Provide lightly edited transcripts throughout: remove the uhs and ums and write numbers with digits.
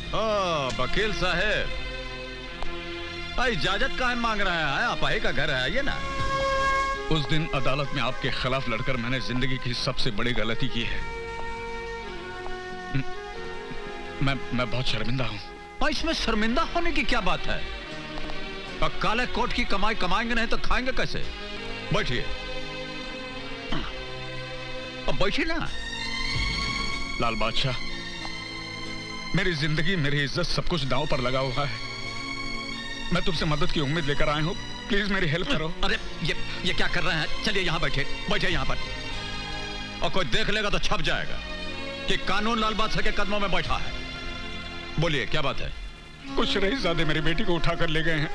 वकील साहब, इजाजत काहे मांग रहे हैं? आप ही का घर है ये ना? उस दिन अदालत में आपके खिलाफ लड़कर मैंने जिंदगी की सबसे बड़ी गलती की है। मैं बहुत शर्मिंदा हूं। इसमें शर्मिंदा होने की क्या बात है? काले कोट की कमाई कमाएंगे नहीं तो खाएंगे कैसे? बैठिए, अब बैठिए ना। लाल बादशाह, मेरी जिंदगी, मेरी इज्जत, सब कुछ दांव पर लगा हुआ है। मैं तुमसे मदद की उम्मीद लेकर आया हूं, प्लीज मेरी हेल्प करो। अरे ये क्या कर रहे हैं? चलिए यहां बैठे यहां पर, और कोई देख लेगा तो छप जाएगा कि कानून लाल बादशाह के कदमों में बैठा है। बोलिए क्या बात है? कुछ रईसजादे मेरी बेटी को उठाकर ले गए हैं।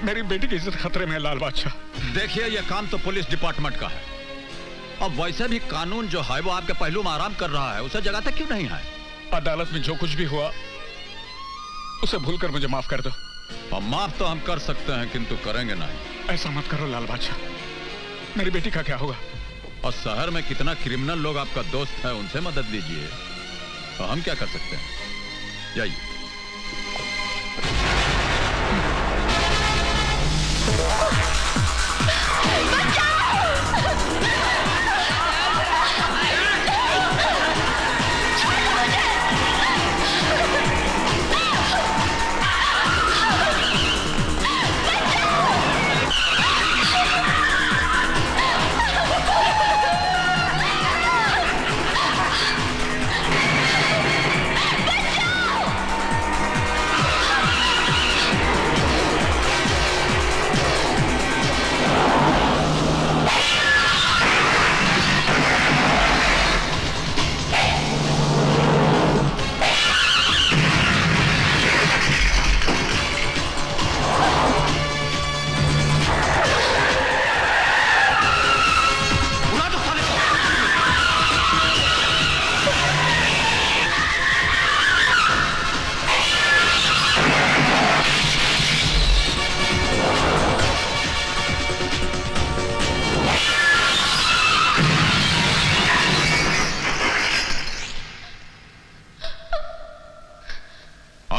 मेरी बेटी की इज्जत खतरे में है लाल बादशाह। देखिए, यह काम तो पुलिस डिपार्टमेंट का है। अब वैसे भी कानून जो है वो आपके पहलू में आराम कर रहा है, उसे जगाता क्यों नहीं है? अदालत में जो कुछ भी हुआ उसे भूलकर मुझे माफ कर दो। और माफ तो हम कर सकते हैं, किंतु करेंगे नहीं। ऐसा मत करो लाल बादशाह, मेरी बेटी का क्या होगा? और शहर में कितना क्रिमिनल लोग आपका दोस्त है, उनसे मदद लीजिए। तो हम क्या कर सकते हैं? जाइए।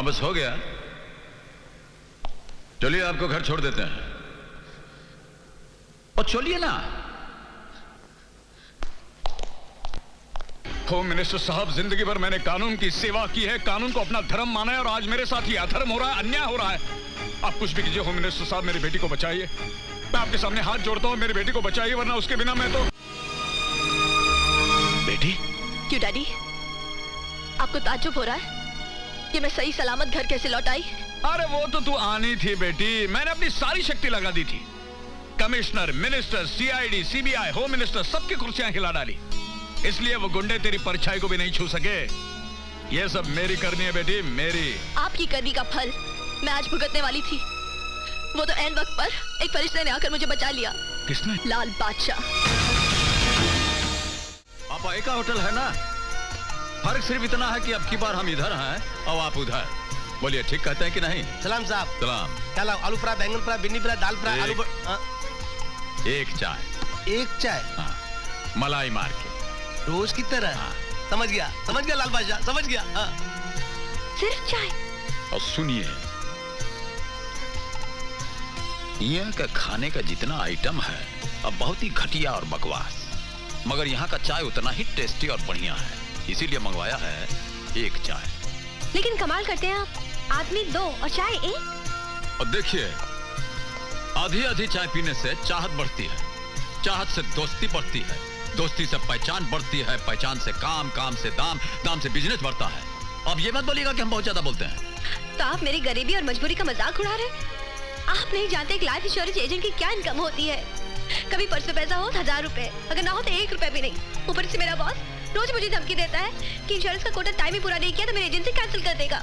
बस हो गया, चलिए आपको घर छोड़ देते हैं। और चलिए ना। होम मिनिस्टर साहब, जिंदगी भर मैंने कानून की सेवा की है, कानून को अपना धर्म माना है, और आज मेरे साथ ही अधर्म हो रहा है, अन्याय हो रहा है। आप कुछ भी कीजिए होम मिनिस्टर साहब, मेरी बेटी को बचाइए। मैं आपके सामने हाथ जोड़ता हूं, मेरी बेटी को बचाइए, वरना उसके बिना मैं तो। बेटी? क्यों डैडी, आपको ताज्जुब हो रहा है कि मैं सही सलामत घर कैसे लौट आई? अरे वो तो तू आनी थी बेटी, मैंने अपनी सारी शक्ति लगा दी थी। Commissioner, minister, CID, CBI, home minister, सबकी कुर्सियां हिला डाली, इसलिए वो गुंडे तेरी परछाई को भी नहीं छू सके। ये सब मेरी करनी है बेटी, मेरी। आपकी करनी का फल मैं आज भुगतने वाली थी। वो तो ऐन वक्त पर एक फरिश्ते ने आकर मुझे बचा लिया। किसने? लाल बादशाह। पापा, एक होटल है ना, फर्क सिर्फ इतना है कि अब की बार हम इधर हैं और आप उधर। बोलिए, ठीक कहते हैं कि नहीं? सलाम साहब। सलाम। क्या लाओ? आलू फ्राई, बैंगन फ्राई, भिंडी फ्राई, दाल फ्राई, आलू एक चाय। एक चाय? हाँ, मलाई मार के, रोज की तरह। हाँ। समझ गया लाल बादशाह, समझ गया। हाँ। सिर्फ चाय? और सुनिए, यहाँ का खाने का जितना आइटम है अब बहुत ही घटिया और बकवास, मगर यहाँ का चाय उतना ही टेस्टी और बढ़िया है, इसीलिए मंगवाया है एक चाय। लेकिन कमाल करते हैं आप, आदमी दो और चाय एक। और देखिए, आधी आधी चाय पीने से चाहत बढ़ती है, चाहत से दोस्ती बढ़ती है, दोस्ती से पहचान बढ़ती है, पहचान से काम, काम से दाम, दाम से बिजनेस बढ़ता है। अब ये मत बोलिएगा कि हम बहुत ज्यादा बोलते हैं। तो आप मेरी गरीबी और मजबूरी का मजाक उड़ा रहे? आप नहीं जानते एक लाइफ इंश्योरेंस एजेंट की क्या इनकम होती है। कभी परसों पैसा हो 1000 रुपए, अगर ना हो तो 1 रुपए भी नहीं। ऊपर से मेरा बॉस रोज मुझे धमकी देता है कि इंश्योरेंस का कोटा टाइम ही पूरा नहीं किया तो मेरी एजेंसी कैंसिल कर देगा।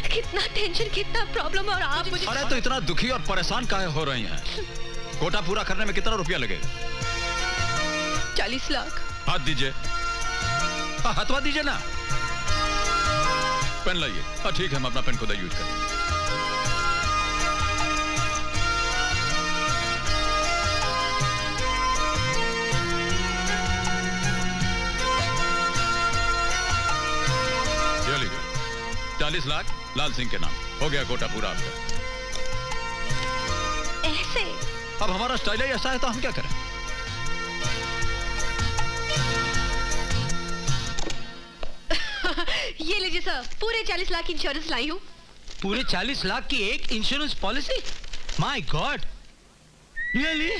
कितना टेंशन, कितना प्रॉब्लम, और आप मुझे। अरे तो इतना दुखी और परेशान काहे हो रही हैं? कोटा पूरा करने में कितना रुपया लगेगा? 40 लाख। हाथ दीजिए। हथवा दीजिए ना। पेन लाइए। ठीक है, हम अपना पेन खुद यूज करें। 40 लाख लाल सिंह के नाम। हो गया कोटा पूरा आपका। ऐसे अब हमारा स्टाइल ही ऐसा है तो हम क्या करें? ये लीजिए सर, पूरे 40 लाख की इंश्योरेंस लाई हूँ। पूरे 40 लाख की एक insurance policy? My God, really?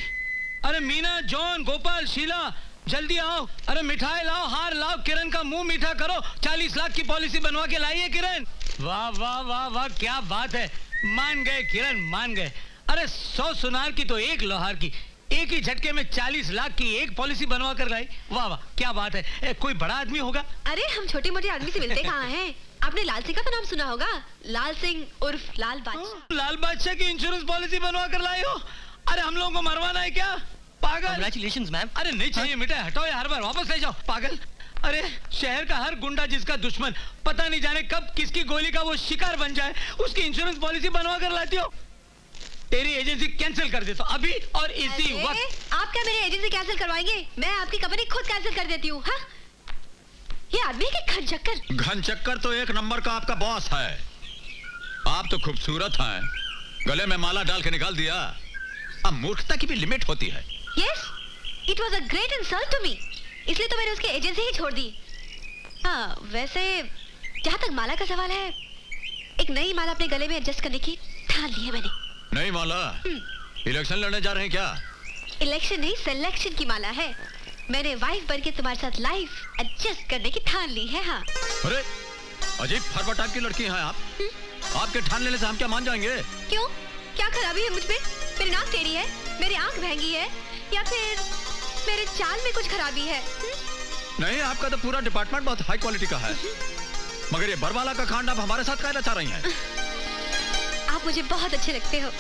अरे मीना, जॉन, गोपाल, शीला, जल्दी आओ। अरे मिठाई लाओ, हार लाओ, किरण का मुंह मीठा करो। 40 लाख की पॉलिसी बनवा के लाई है किरण। वाह वाह वाह वाह, क्या बात है। मान गए किरण, मान गए। अरे 100 सुनार की तो एक लोहार की, एक ही झटके में 40 लाख की एक पॉलिसी बनवा कर लाई। वाह वाह, क्या बात है। कोई बड़ा आदमी होगा? अरे हम छोटे मोटे आदमी से मिलते कहाँ हैं? आपने लाल सिंह का तो नाम सुना होगा, लाल सिंह उर्फ लाल बादशाह। लाल बादशाह की इंश्योरेंस पॉलिसी बनवा कर लाई हो? अरे हम लोगों को मरवाना है क्या? पागल। Congratulations, ma'am. अरे नहीं चाहिए मिठाई, हटाओ ये हर बार, वापस ले जाओ। पागल। अरे शहर का हर गुंडा जिसका दुश्मन, पता नहीं जाने कब किसकी गोली का वो शिकार बन जाए, उसकी इंश्योरेंस पॉलिसी बनवा कर लाती हो। तेरी एजेंसी कैंसिल कर देता हूं अभी और इसी वक्त। आप क्या मेरी एजेंसी कैंसिल करवाएंगे? मैं आपकी कंपनी खुद कैंसिल कर देती हूँ। हाँ? ये आदमी है कि घनचक्कर? घनचक्कर तो एक नंबर का आपका बॉस है। आप तो खूबसूरत हैं, गले में माला डाल के निकाल दिया। अब मूर्खता की भी लिमिट होती है। Yes, it was a great insult to me. इसलिए तो मैंने उसकी एजेंसी ही छोड़ दी। हाँ, वैसे जहाँ तक माला का सवाल है, एक नई माला अपने गले में एडजस्ट करने की ठान ली है मैंने। नहीं माला, इलेक्शन लड़ने जा रहे हैं क्या? इलेक्शन नहीं, सिलेक्शन की माला है। मैंने वाइफ बन के तुम्हारे साथ लाइफ एडजस्ट करने की ठान ली है। हाँ। अरे अजीब फरवा टाइप की लड़की हैं आप। आपके ठान लेने से हम क्या मान जाएंगे? क्यों? क्या खराबी है मुझ में? मेरी नाक टेढ़ी है, मेरी आंख महंगी है, या फिर मेरे चाल में कुछ खराबी है? नहीं, आपका तो पूरा डिपार्टमेंट बहुत हाई क्वालिटी का है। मगर ये बरवाला का कांड आप हमारे साथ कहना चाह रही हैं? आप मुझे बहुत अच्छे लगते हो।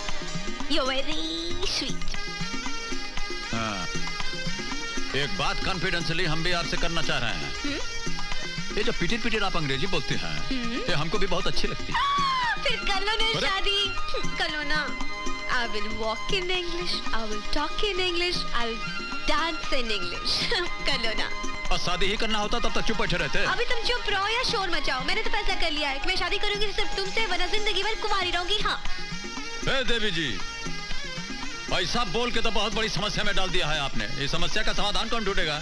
You're very sweet. हाँ। एक बात कॉन्फिडेंशियली हम भी आपसे करना चाह रहे हैं। ये जो पिटिर पिटिर आप अंग्रेजी बोलते हैं, ये हमको भी बहुत अच्छी लगती है। फिर कर लो ना शादी, कर लो ना। I will walk in English, I will talk in English, I will dance in English. कर लो ना। और शादी ही करना होता तब तक चुप बैठे रहते। अभी तुम चुप रहो या शोर मचाओ। मैंने तो फैसला कर लिया है कि मैं शादी करूंगी सिर्फ तुमसे, वरना जिंदगी भर कुंवारी रहूंगी। हाँ। ए देवी जी, ऐसा बोल के तो बहुत बड़ी समस्या में डाल दिया है आपने। इस समस्या का समाधान कौन ढूंढेगा?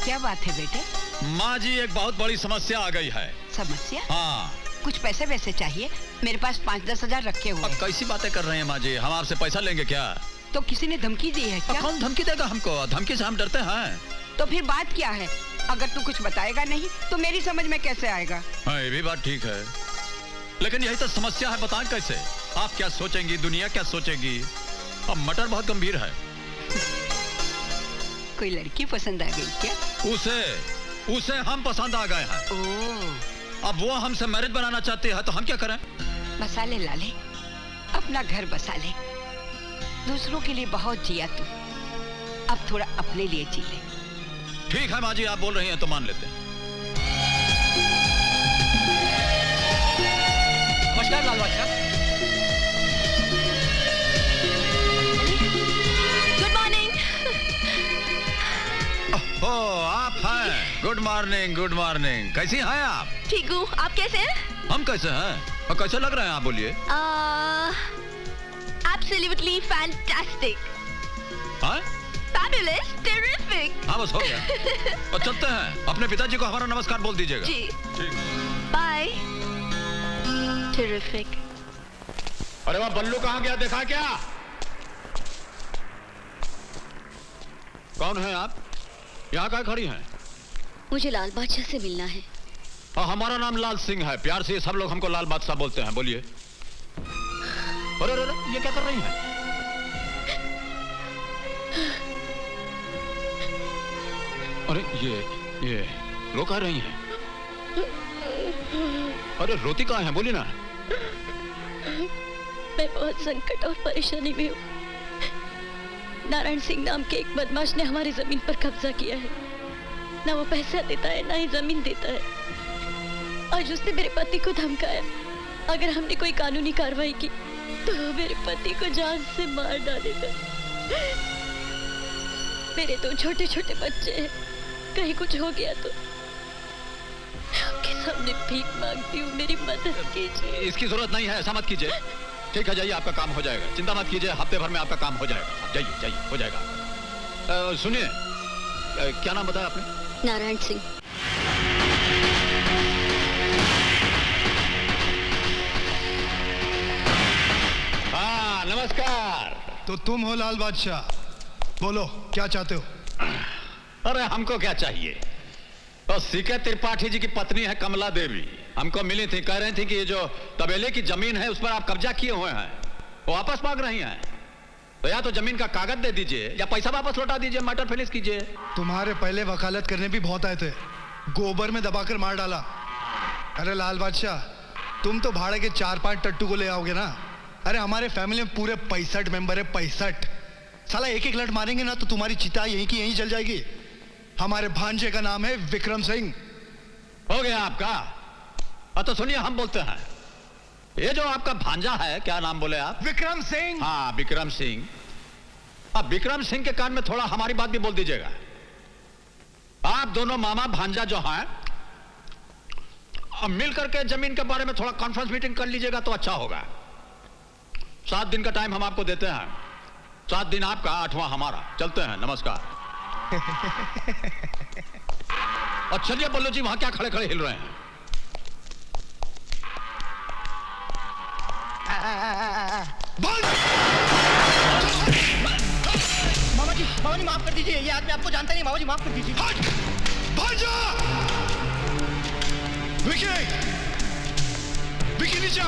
क्या बात है बेटे? माँ जी, एक बहुत बड़ी समस्या आ गई है। समस्या? हाँ। कुछ पैसे वैसे चाहिए? मेरे पास 5-10 हजार रखे हुए अब हैं। कैसी बातें कर रहे हैं माँ जी? हम आपसे पैसा लेंगे क्या? तो किसी ने धमकी दी है क्या? कौन धमकी देगा हमको? धमकी से हम डरते हैं। तो फिर बात क्या है? अगर तू कुछ बताएगा नहीं तो मेरी समझ में कैसे आएगा? हाँ, ये भी बात ठीक है, लेकिन यही तो समस्या है। बताएं कैसे? आप क्या सोचेंगी, दुनिया क्या सोचेगी? अब मटर बहुत गंभीर है। कोई लड़की पसंद आ गई क्या? उसे हम पसंद आ गए हैं। ओह। अब वो हमसे मैरिज बनाना चाहती है तो हम क्या करें? बसा ले लाले, अपना घर बसा ले। दूसरों के लिए बहुत जिया तू, अब थोड़ा अपने लिए जी ले। ठीक है माँ जी, आप बोल रही हैं तो मान लेते हैं। नमस्कार लाल बादशाह। Good morning. ओह, आप हैं। Good morning, good morning. कैसी हैं आप? ठीक हूँ, आप कैसे हैं? हम कैसे हैं और कैसे लग रहे हैं आप? बोलिए। Absolutely fantastic. हाँ? Fabulous, terrific. हाँ, बस हो गया। और चलते हैं। अपने पिताजी को हमारा नमस्कार बोल दीजिएगा। जी। ठीक। Bye. Terrific. अरे वहाँ बल्लू कहाँ गया, देखा क्या? कौन है आप? यहाँ कहाँ खड़ी हैं? मुझे लाल बादशाह से मिलना है। और हमारा नाम लाल सिंह है। प्यार से सब लोग हमको लाल बादशाह बोलते हैं। बोलिए। अरे अरे, ये क्या कर रही हैं? अरे ये रो कह रही हैं? अरे रोती कहाँ है? बोली ना। मैं बहुत संकट और परेशानी में हूँ। नारायण सिंह नाम के एक बदमाश ने हमारी जमीन पर कब्जा किया है। ना वो पैसा देता है, ना ही जमीन देता है। आज उसने मेरे पति को धमकाया, अगर हमने कोई कानूनी कार्रवाई की तो वो मेरे पति को जान से मार डालेगा। मेरे 2 छोटे छोटे बच्चे हैं, कहीं कुछ हो गया तो आपके सामने भीख मांगती हूँ, मेरी मदद कीजिए। इसकी जरूरत नहीं है, ऐसा मत कीजिए। ठीक है, जाइए, आपका काम हो जाएगा, चिंता मत कीजिए, हफ्ते भर में आपका काम हो जाएगा। आप जाइए जाइए, हो जाएगा। सुनिए, क्या नाम बताया आपने? नारायण सिंह। हाँ, नमस्कार। तो तुम हो लाल बादशाह, बोलो क्या चाहते हो? अरे हमको क्या चाहिए, तो सीके त्रिपाठी जी की पत्नी है कमला देवी, हमको मिली थी, कह रही थी कि ये जो तबेले की जमीन है उस पर आप कब्जा किए हुए हैं, वो वापस मांग रही हैं। तो या तो जमीन का कागज दे दीजिए या पैसा वापस लौटा दीजिए, मैटर फिनिश कीजिए। तुम्हारे पहले वकालत करने भी बहुत आए थे, गोबर में दबाकर मार डाला। अरे लाल बादशाह, तुम तो भाड़े के 4-5 टट्टू को ले आओगे ना। अरे हमारे फैमिली में पूरे 65 मेंबर है, 65। साला एक लट मारेंगे ना तो तुम्हारी चिता यहीं की यहीं जल जाएगी। हमारे भांजे का नाम है विक्रम सिंह। हो गया आपका? तो सुनिए, हम बोलते हैं, ये जो आपका भांजा है, क्या नाम बोले आप? विक्रम सिंह। हाँ, विक्रम सिंह। अब विक्रम सिंह के कान में थोड़ा हमारी बात भी बोल दीजिएगा। आप दोनों मामा भांजा जो हैं, अब मिल करके जमीन के बारे में थोड़ा कॉन्फ्रेंस मीटिंग कर लीजिएगा तो अच्छा होगा। 7 दिन का टाइम हम आपको देते हैं, 7 दिन आपका, 8वां हमारा। चलते हैं, नमस्कार। और चलिए बोलो जी, वहां क्या खड़े खड़े हिल रहे हैं? मामा जी माफ कर दीजिए, ये आदमी आपको जानता नहीं। मामा जी माफ कर दीजिए। भांजा! विकी नीचे आ।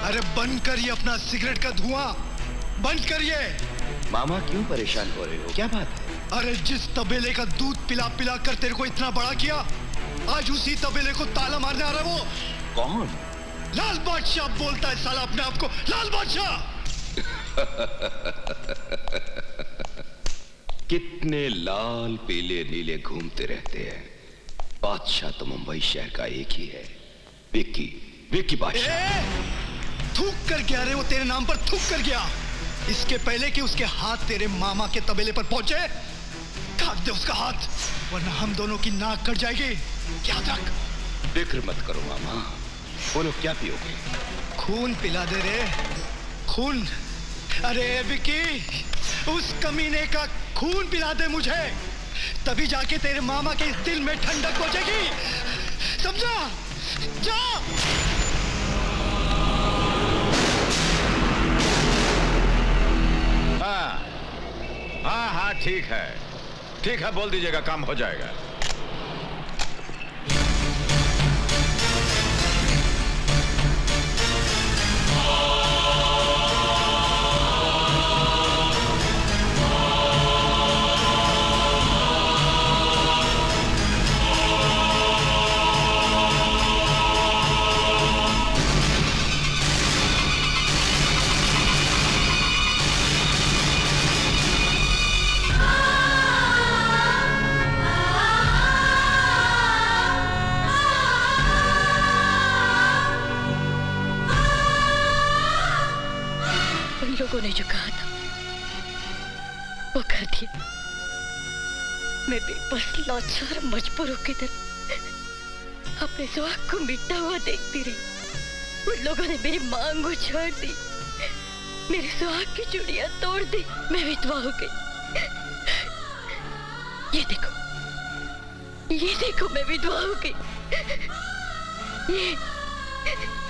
अरे बंद करिए अपना सिगरेट का धुआं, बंद करिए। मामा क्यों परेशान हो रहे हो, क्या बात है? अरे जिस तबेले का दूध पिला पिला कर तेरे को इतना बड़ा किया, आज उसी तबेले को ताला मारने आ रहा है वो। कौन? लाल बादशाह बोलता है साला अपने आप को, लाल बादशाह। कितने लाल पीले नीले घूमते रहते हैं, बादशाह तो मुंबई शहर का एक ही है, विक्की, विक्की बादशाह। थूक कर गया रे वो, तेरे नाम पर थूक कर गया। इसके पहले कि उसके हाथ तेरे मामा के तबेले पर पहुंचे, काट दे उसका हाथ, वरना हम दोनों की नाक कट जाएगी, याद रख। फिक्र मत करो मामा, बोलो क्या पियोगे? खून पिला दे रे, खून। अरे विकी, उस कमीने का खून पिला दे मुझे, तभी जाके तेरे मामा के इस दिल में ठंडक पहुंचेगी, समझा? जा। हाँ हाँ, ठीक है, ठीक है, बोल दीजिएगा, काम हो जाएगा। लोगों ने जो कहा था वो कर दिया। मैं बेबस, लाचार, मजबूर होकर अपने सुहाग को मिटता हुआ देखती रही। उन लोगों ने मेरी मांग उछाड़ दी, मेरी सुहाग की चूड़ियां तोड़ दी, मैं विधवा हो गई। ये देखो मैं विधवा हो गई।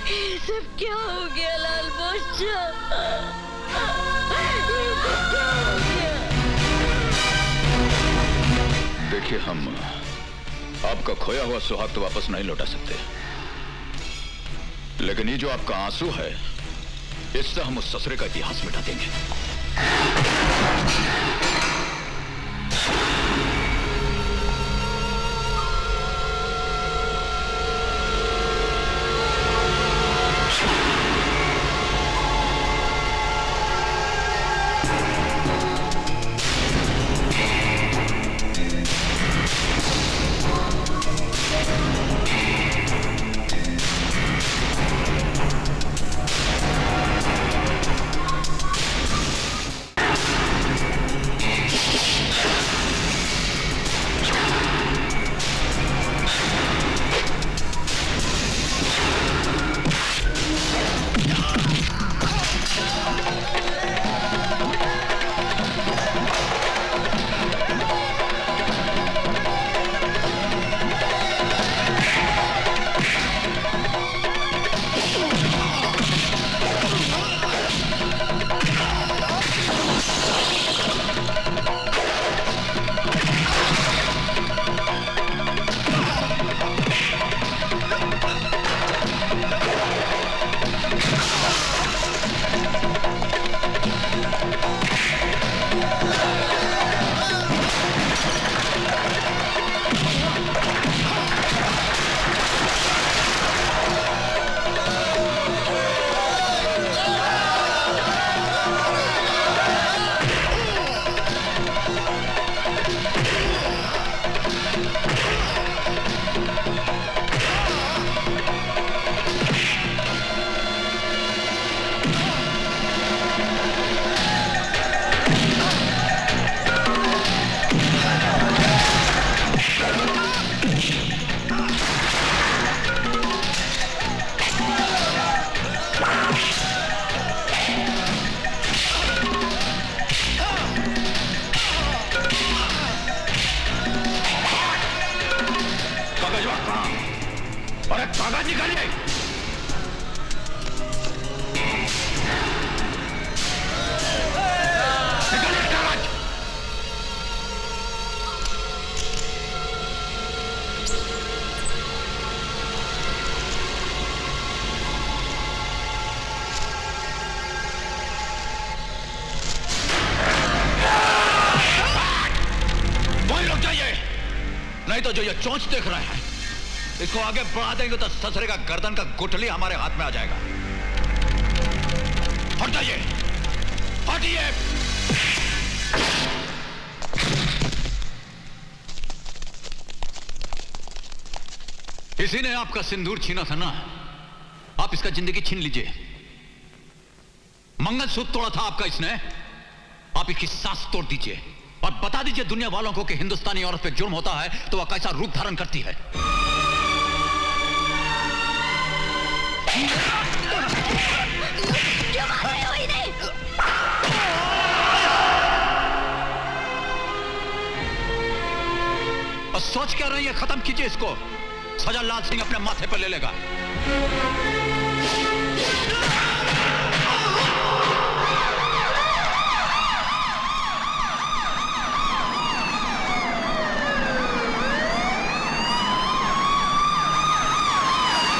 ये सब क्या हो गया लाल बादशाह? देखिए, हम आपका खोया हुआ सुहाग तो वापस नहीं लौटा सकते, लेकिन ये जो आपका आंसू है, इससे हम उस ससुरे का इतिहास मिटा देंगे। तो जो ये चोंच देख रहे हैं, इसको आगे बढ़ा देंगे तो ससुरे का गर्दन का गुठली हमारे हाथ में आ जाएगा। हट जाइए, हटिए। इसी ने आपका सिंदूर छीना था ना, आप इसका जिंदगी छीन लीजिए। मंगलसूत्र तोड़ा था आपका इसने, आप इसकी सांस तोड़ दीजिए और बता दीजिए दुनिया वालों को कि हिंदुस्तानी औरत पे जुर्म होता है तो वह कैसा रूप धारण करती है। और सोच क्या रही है, खत्म कीजिए इसको। सजा लाल सिंह अपने माथे पर ले लेगा।